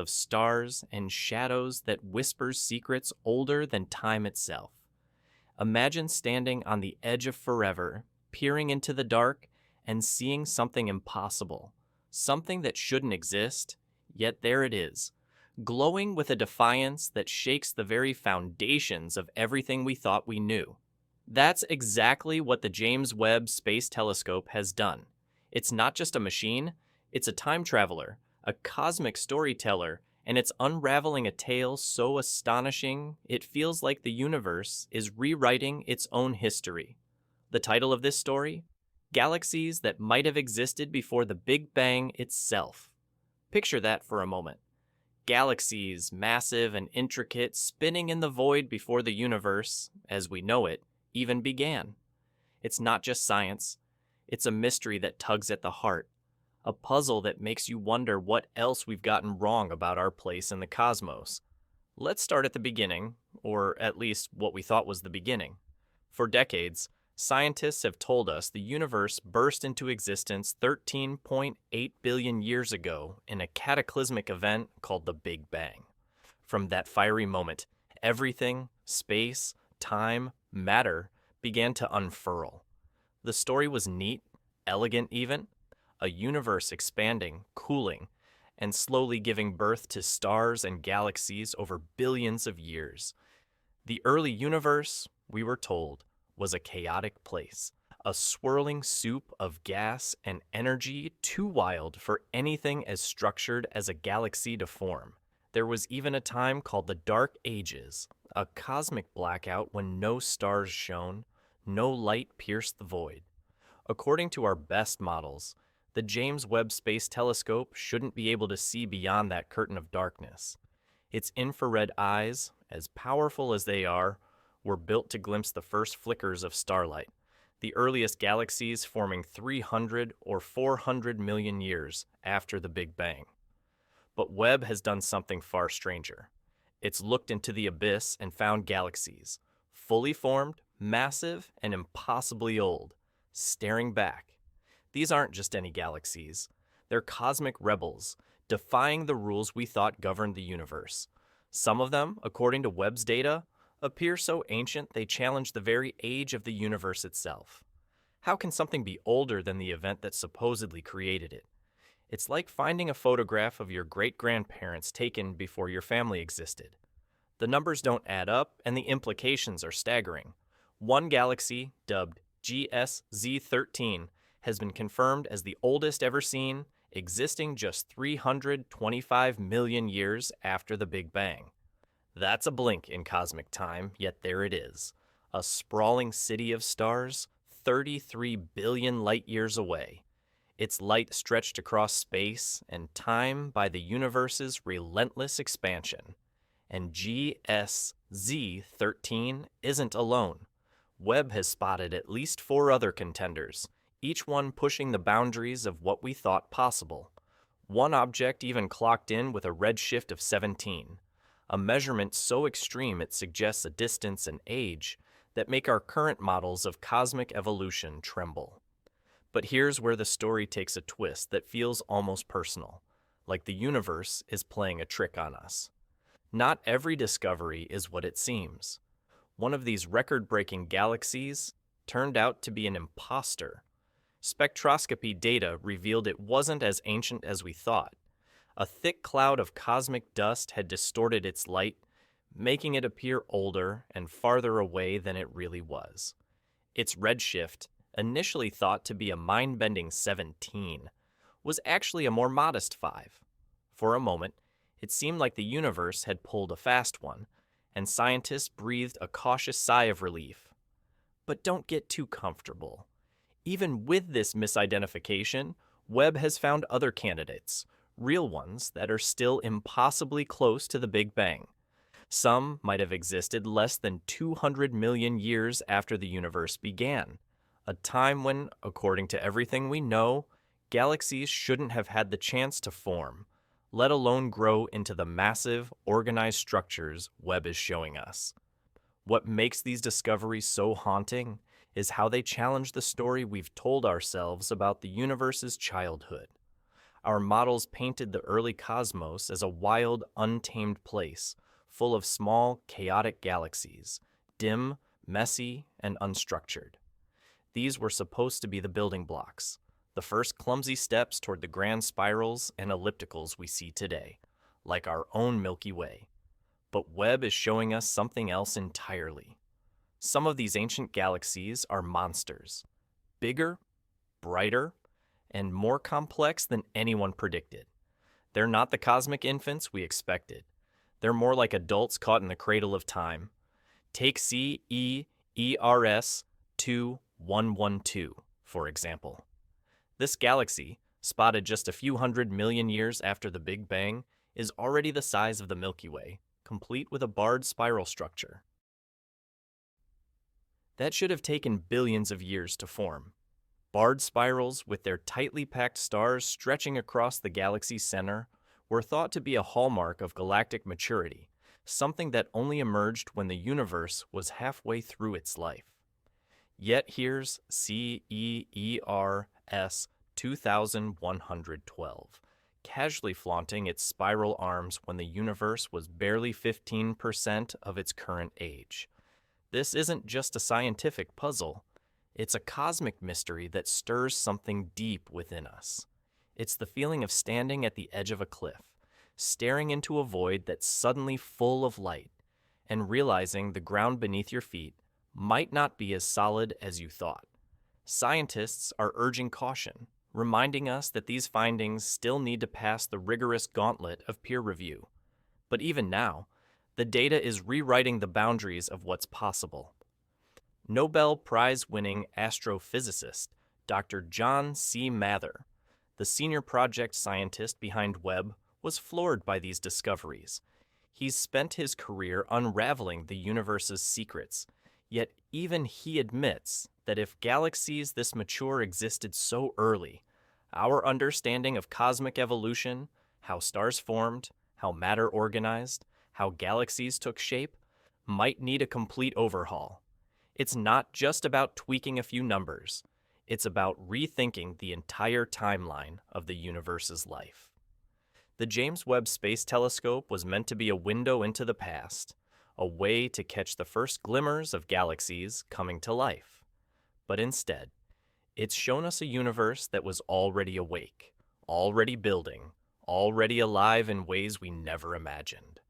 of stars and shadows that whispers secrets older than time itself. Imagine standing on the edge of forever, peering into the dark and seeing something impossible, something that shouldn't exist, yet there it is, glowing with a defiance that shakes the very foundations of everything we thought we knew. That's exactly what the James Webb Space Telescope has done. It's not just a machine, it's a time traveler, a cosmic storyteller, and it's unraveling a tale so astonishing it feels like the universe is rewriting its own history. The title of this story? Galaxies that might have existed before the Big Bang itself. Picture that for a moment. Galaxies, massive and intricate, spinning in the void before the universe, as we know it, even began. It's not just science, it's a mystery that tugs at the heart, a puzzle that makes you wonder what else we've gotten wrong about our place in the cosmos. Let's start at the beginning, or at least what we thought was the beginning. For decades, scientists have told us the universe burst into existence 13.8 billion years ago in a cataclysmic event called the Big Bang. From that fiery moment, everything, space, time, matter, began to unfurl. The story was neat, elegant even, a universe expanding, cooling, and slowly giving birth to stars and galaxies over billions of years. The early universe, we were told, was a chaotic place, a swirling soup of gas and energy too wild for anything as structured as a galaxy to form. There was even a time called the Dark Ages, a cosmic blackout when no stars shone, no light pierced the void. According to our best models, the James Webb Space Telescope shouldn't be able to see beyond that curtain of darkness. Its infrared eyes, as powerful as they are, were built to glimpse the first flickers of starlight, the earliest galaxies forming 300 or 400 million years after the Big Bang. But Webb has done something far stranger. It's looked into the abyss and found galaxies, fully formed, massive, and impossibly old, staring back. These aren't just any galaxies. They're cosmic rebels, defying the rules we thought governed the universe. Some of them, according to Webb's data, appear so ancient they challenge the very age of the universe itself. How can something be older than the event that supposedly created it? It's like finding a photograph of your great-grandparents taken before your family existed. The numbers don't add up, and the implications are staggering. One galaxy, dubbed GSZ13, has been confirmed as the oldest ever seen, existing just 325 million years after the Big Bang. That's a blink in cosmic time, yet there it is. A sprawling city of stars, 33 billion light-years away. Its light stretched across space and time by the universe's relentless expansion. And GSZ13 isn't alone. Webb has spotted at least 4 other contenders, each one pushing the boundaries of what we thought possible. One object even clocked in with a redshift of 17, a measurement so extreme it suggests a distance and age that make our current models of cosmic evolution tremble. But here's where the story takes a twist that feels almost personal, like the universe is playing a trick on us. Not every discovery is what it seems. One of these record-breaking galaxies turned out to be an imposter. Spectroscopy data revealed it wasn't as ancient as we thought. A thick cloud of cosmic dust had distorted its light, making it appear older and farther away than it really was. Its redshift, initially thought to be a mind-bending 17, was actually a more modest 5. For a moment, it seemed like the universe had pulled a fast one, and scientists breathed a cautious sigh of relief. But don't get too comfortable. Even with this misidentification, Webb has found other candidates, real ones that are still impossibly close to the Big Bang. Some might have existed less than 200 million years after the universe began, a time when, according to everything we know, galaxies shouldn't have had the chance to form, let alone grow into the massive, organized structures Webb is showing us. What makes these discoveries so haunting is how they challenge the story we've told ourselves about the universe's childhood. Our models painted the early cosmos as a wild, untamed place, full of small, chaotic galaxies, dim, messy, and unstructured. These were supposed to be the building blocks, the first clumsy steps toward the grand spirals and ellipticals we see today, like our own Milky Way. But Webb is showing us something else entirely. Some of these ancient galaxies are monsters, bigger, brighter, and more complex than anyone predicted. They're not the cosmic infants we expected. They're more like adults caught in the cradle of time. Take CEERS 2112, for example. This galaxy, spotted just a few 100 million years after the Big Bang, is already the size of the Milky Way, complete with a barred spiral structure. That should have taken billions of years to form. Barred spirals, with their tightly packed stars stretching across the galaxy's center, were thought to be a hallmark of galactic maturity, something that only emerged when the universe was halfway through its life. Yet here's CEERS 2112, casually flaunting its spiral arms when the universe was barely 15% of its current age. This isn't just a scientific puzzle. It's a cosmic mystery that stirs something deep within us. It's the feeling of standing at the edge of a cliff, staring into a void that's suddenly full of light, and realizing the ground beneath your feet might not be as solid as you thought. Scientists are urging caution, reminding us that these findings still need to pass the rigorous gauntlet of peer review. But even now, the data is rewriting the boundaries of what's possible. Nobel Prize-winning astrophysicist Dr. John C. Mather, the senior project scientist behind Webb, was floored by these discoveries. He's spent his career unraveling the universe's secrets, yet even he admits that if galaxies this mature existed so early, our understanding of cosmic evolution, how stars formed, how matter organized, how galaxies took shape, might need a complete overhaul. It's not just about tweaking a few numbers. It's about rethinking the entire timeline of the universe's life. The James Webb Space Telescope was meant to be a window into the past, a way to catch the first glimmers of galaxies coming to life. But instead, it's shown us a universe that was already awake, already building, already alive in ways we never imagined.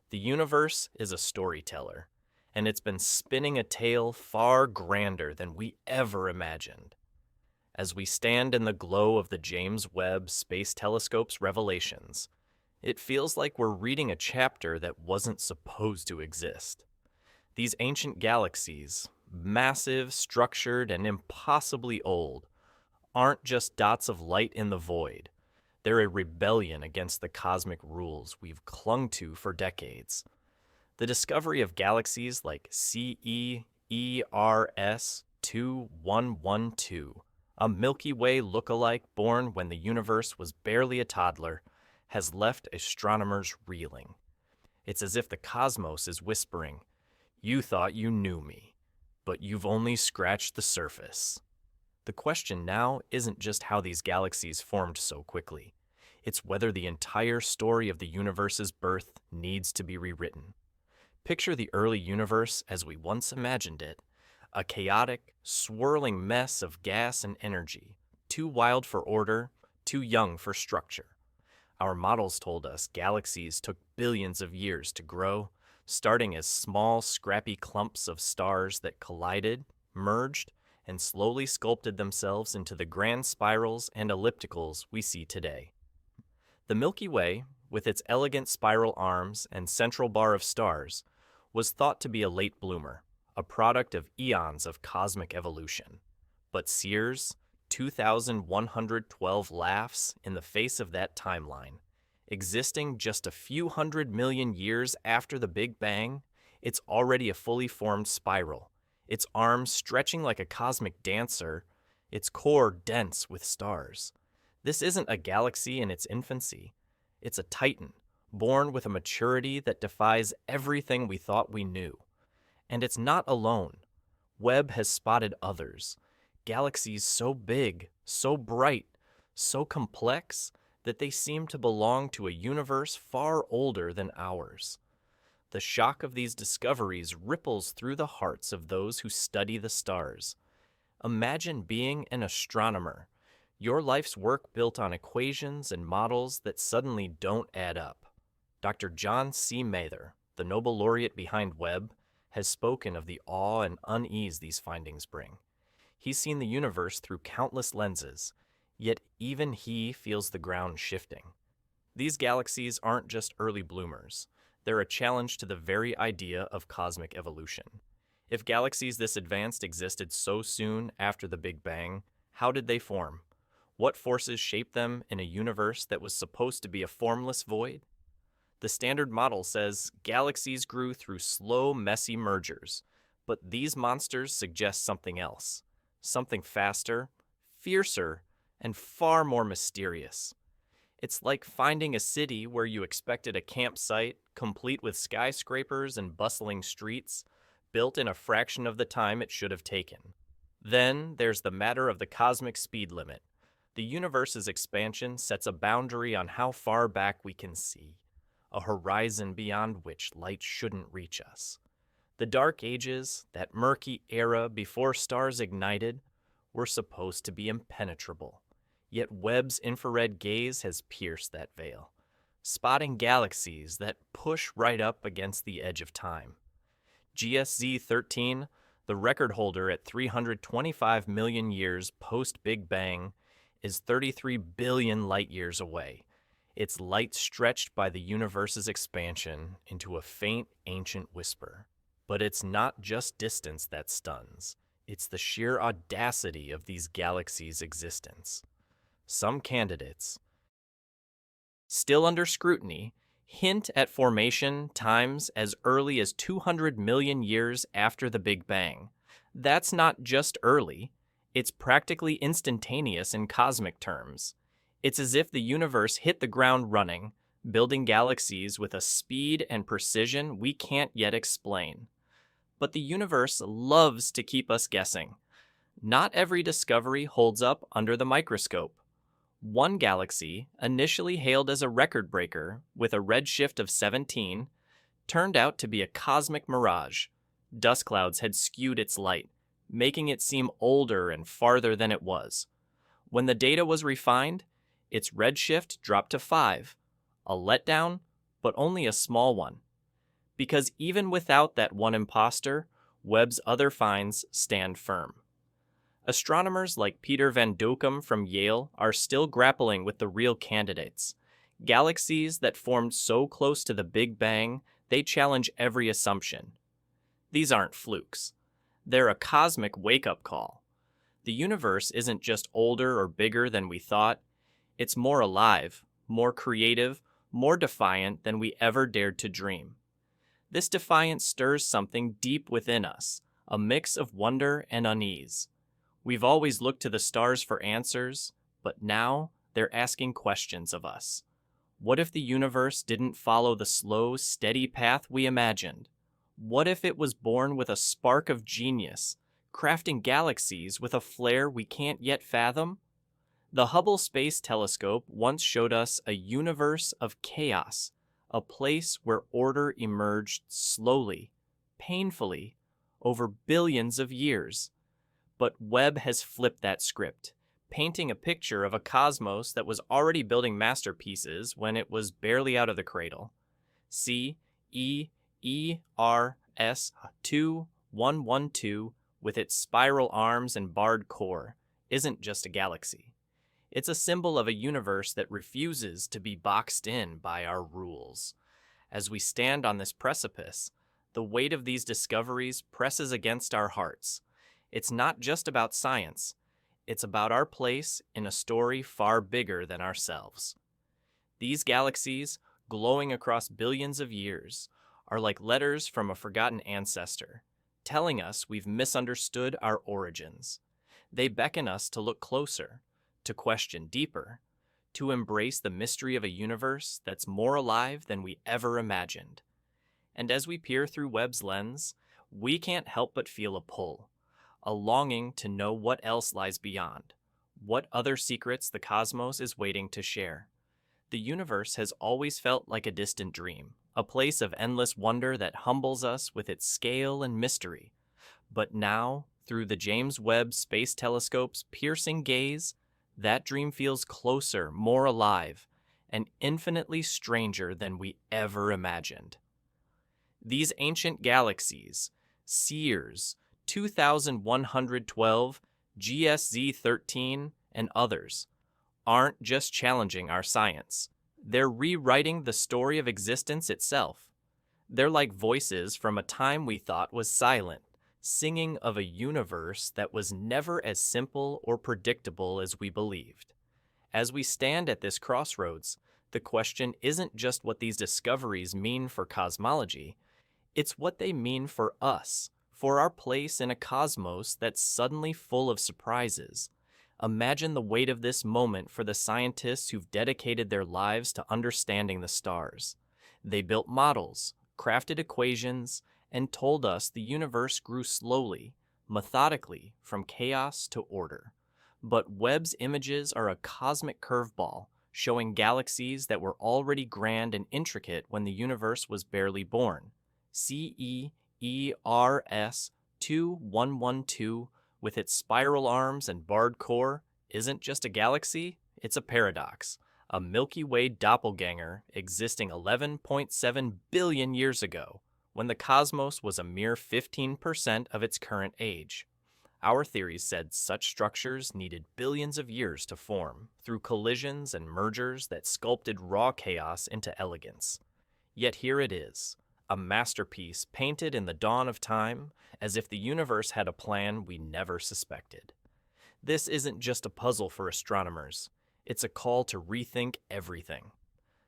The universe is a storyteller, and it's been spinning a tale far grander than we ever imagined. As we stand in the glow of the James Webb Space Telescope's revelations, it feels like we're reading a chapter that wasn't supposed to exist. These ancient galaxies, massive, structured, and impossibly old, aren't just dots of light in the void. They're a rebellion against the cosmic rules we've clung to for decades. The discovery of galaxies like CEERS 2112, a Milky Way look-alike born when the universe was barely a toddler, has left astronomers reeling. It's as if the cosmos is whispering, "You thought you knew me, but you've only scratched the surface." The question now isn't just how these galaxies formed so quickly. It's whether the entire story of the universe's birth needs to be rewritten. Picture the early universe as we once imagined it, a chaotic, swirling mess of gas and energy, too wild for order, too young for structure. Our models told us galaxies took billions of years to grow, starting as small, scrappy clumps of stars that collided, merged, and slowly sculpted themselves into the grand spirals and ellipticals we see today. The Milky Way, with its elegant spiral arms and central bar of stars, was thought to be a late bloomer, a product of eons of cosmic evolution. But Sears' 2112 laughs in the face of that timeline. Existing just a few 100 million years after the Big Bang, it's already a fully formed spiral, its arms stretching like a cosmic dancer, its core dense with stars. This isn't a galaxy in its infancy. It's a titan, born with a maturity that defies everything we thought we knew. And it's not alone. Webb has spotted others, galaxies so big, so bright, so complex, that they seem to belong to a universe far older than ours. The shock of these discoveries ripples through the hearts of those who study the stars. Imagine being an astronomer, your life's work built on equations and models that suddenly don't add up. Dr. John C. Mather, the Nobel laureate behind Webb, has spoken of the awe and unease these findings bring. He's seen the universe through countless lenses, yet even he feels the ground shifting. These galaxies aren't just early bloomers. They're a challenge to the very idea of cosmic evolution. If galaxies this advanced existed so soon after the Big Bang, how did they form? What forces shaped them in a universe that was supposed to be a formless void? The standard model says galaxies grew through slow, messy mergers, but these monsters suggest something else. Something faster, fiercer, and far more mysterious. It's like finding a city where you expected a campsite, complete with skyscrapers and bustling streets, built in a fraction of the time it should have taken. Then there's the matter of the cosmic speed limit. The universe's expansion sets a boundary on how far back we can see, a horizon beyond which light shouldn't reach us. The Dark Ages, that murky era before stars ignited, were supposed to be impenetrable. Yet Webb's infrared gaze has pierced that veil, spotting galaxies that push right up against the edge of time. GSZ 13, the record holder at 325 million years post-Big Bang, is 33 billion light-years away, its light stretched by the universe's expansion into a faint, ancient whisper. But it's not just distance that stuns. It's the sheer audacity of these galaxies' existence. Some candidates, still under scrutiny, hint at formation times as early as 200 million years after the Big Bang. That's not just early, it's practically instantaneous in cosmic terms. It's as if the universe hit the ground running, building galaxies with a speed and precision we can't yet explain. But the universe loves to keep us guessing. Not every discovery holds up under the microscope. One galaxy, initially hailed as a record breaker with a redshift of 17, turned out to be a cosmic mirage. Dust clouds had skewed its light, making it seem older and farther than it was. When the data was refined, its redshift dropped to 5, a letdown, but only a small one. Because even without that one imposter, Webb's other finds stand firm. Astronomers like Peter Van Dokkum from Yale are still grappling with the real candidates. Galaxies that formed so close to the Big Bang, they challenge every assumption. These aren't flukes. They're a cosmic wake-up call. The universe isn't just older or bigger than we thought. It's more alive, more creative, more defiant than we ever dared to dream. This defiance stirs something deep within us, a mix of wonder and unease. We've always looked to the stars for answers, but now they're asking questions of us. What if the universe didn't follow the slow, steady path we imagined? What if it was born with a spark of genius, crafting galaxies with a flair we can't yet fathom? The Hubble Space Telescope once showed us a universe of chaos, a place where order emerged slowly, painfully, over billions of years. But Webb has flipped that script, painting a picture of a cosmos that was already building masterpieces when it was barely out of the cradle. CEERS 2112, with its spiral arms and barred core, isn't just a galaxy. It's a symbol of a universe that refuses to be boxed in by our rules. As we stand on this precipice, the weight of these discoveries presses against our hearts. It's not just about science. It's about our place in a story far bigger than ourselves. These galaxies, glowing across billions of years, are like letters from a forgotten ancestor, telling us we've misunderstood our origins. They beckon us to look closer, to question deeper, to embrace the mystery of a universe that's more alive than we ever imagined. And as we peer through Webb's lens, we can't help but feel a pull, a longing to know what else lies beyond, what other secrets the cosmos is waiting to share. The universe has always felt like a distant dream, a place of endless wonder that humbles us with its scale and mystery. But now, through the James Webb Space Telescope's piercing gaze, that dream feels closer, more alive, and infinitely stranger than we ever imagined. These ancient galaxies, Sears, 2112, GSZ 13, and others, aren't just challenging our science. They're rewriting the story of existence itself. They're like voices from a time we thought was silent, singing of a universe that was never as simple or predictable as we believed. As we stand at this crossroads, the question isn't just what these discoveries mean for cosmology, it's what they mean for us, for our place in a cosmos that's suddenly full of surprises. Imagine the weight of this moment for the scientists who've dedicated their lives to understanding the stars. They built models, crafted equations, and told us the universe grew slowly, methodically, from chaos to order. But Webb's images are a cosmic curveball, showing galaxies that were already grand and intricate when the universe was barely born. CEERS 2112, with its spiral arms and barred core, isn't just a galaxy, it's a paradox, a Milky Way doppelganger existing 11.7 billion years ago, when the cosmos was a mere 15% of its current age. Our theories said such structures needed billions of years to form, through collisions and mergers that sculpted raw chaos into elegance. Yet here it is, a masterpiece painted in the dawn of time, as if the universe had a plan we never suspected. This isn't just a puzzle for astronomers, it's a call to rethink everything.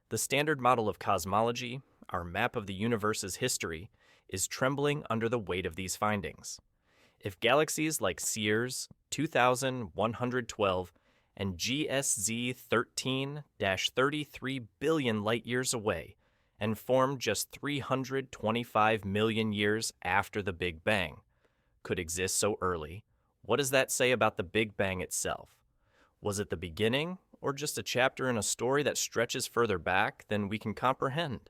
The standard model of cosmology, our map of the universe's history, is trembling under the weight of these findings. If galaxies like Sears 2112 and GSZ 13-33 billion light-years away and formed just 325 million years after the Big Bang, could exist so early, what does that say about the Big Bang itself? Was it the beginning, or just a chapter in a story that stretches further back than we can comprehend?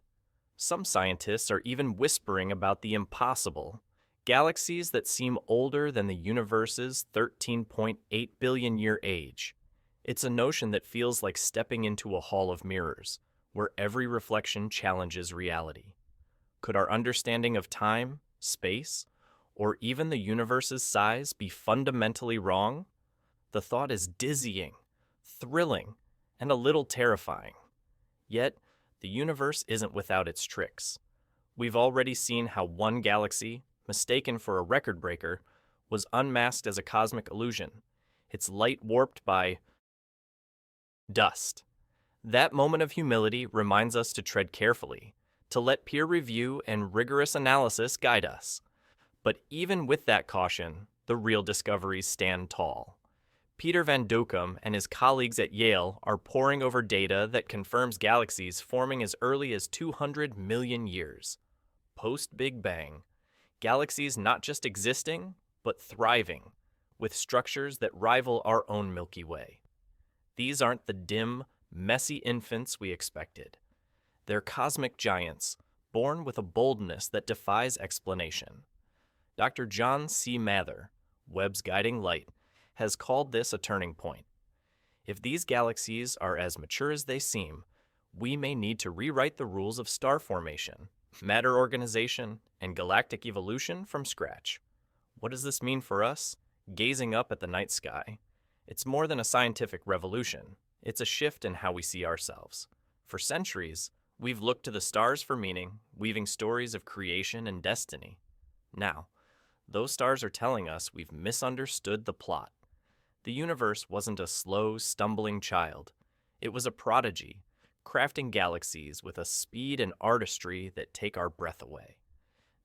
Some scientists are even whispering about the impossible, galaxies that seem older than the universe's 13.8 billion year age. It's a notion that feels like stepping into a hall of mirrors, where every reflection challenges reality. Could our understanding of time, space, or even the universe's size be fundamentally wrong? The thought is dizzying, thrilling, and a little terrifying. Yet, the universe isn't without its tricks. We've already seen how one galaxy, mistaken for a record breaker, was unmasked as a cosmic illusion, its light warped by dust. That moment of humility reminds us to tread carefully, to let peer review and rigorous analysis guide us. But even with that caution, the real discoveries stand tall. Peter Van Dokkum and his colleagues at Yale are poring over data that confirms galaxies forming as early as 200 million years. Post-Big Bang, galaxies not just existing, but thriving, with structures that rival our own Milky Way. These aren't the dim, messy infants we expected. They're cosmic giants, born with a boldness that defies explanation. Dr. John C. Mather, Webb's guiding light, has called this a turning point. If these galaxies are as mature as they seem, we may need to rewrite the rules of star formation, matter organization, and galactic evolution from scratch. What does this mean for us, gazing up at the night sky? It's more than a scientific revolution. It's a shift in how we see ourselves. For centuries, we've looked to the stars for meaning, weaving stories of creation and destiny. Now, those stars are telling us we've misunderstood the plot. The universe wasn't a slow, stumbling child. It was a prodigy, crafting galaxies with a speed and artistry that take our breath away.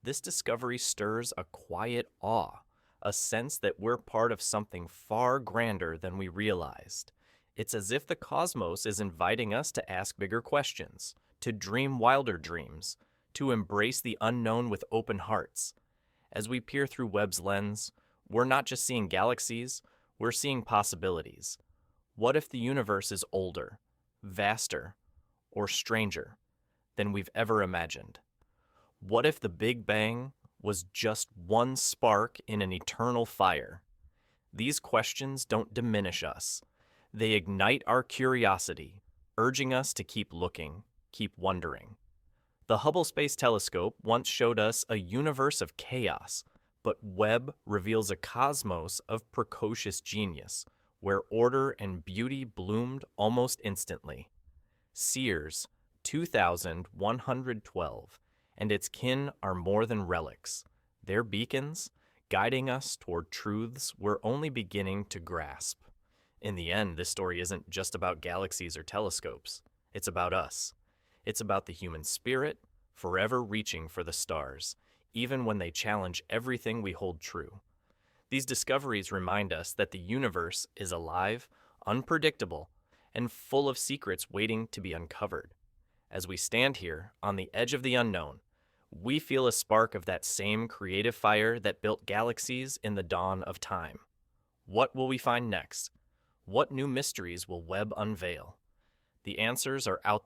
This discovery stirs a quiet awe, a sense that we're part of something far grander than we realized. It's as if the cosmos is inviting us to ask bigger questions, to dream wilder dreams, to embrace the unknown with open hearts. As we peer through Webb's lens, we're not just seeing galaxies, we're seeing possibilities. What if the universe is older, vaster, or stranger than we've ever imagined? What if the Big Bang was just one spark in an eternal fire? These questions don't diminish us. They ignite our curiosity, urging us to keep looking, keep wondering. The Hubble Space Telescope once showed us a universe of chaos, but Webb reveals a cosmos of precocious genius, where order and beauty bloomed almost instantly. Sears 2112 and its kin are more than relics. They're beacons, guiding us toward truths we're only beginning to grasp. In the end, this story isn't just about galaxies or telescopes. It's about us. It's about the human spirit, forever reaching for the stars, even when they challenge everything we hold true. These discoveries remind us that the universe is alive, unpredictable, and full of secrets waiting to be uncovered. As we stand here on the edge of the unknown, we feel a spark of that same creative fire that built galaxies in the dawn of time. What will we find next? What new mysteries will Webb unveil? The answers are out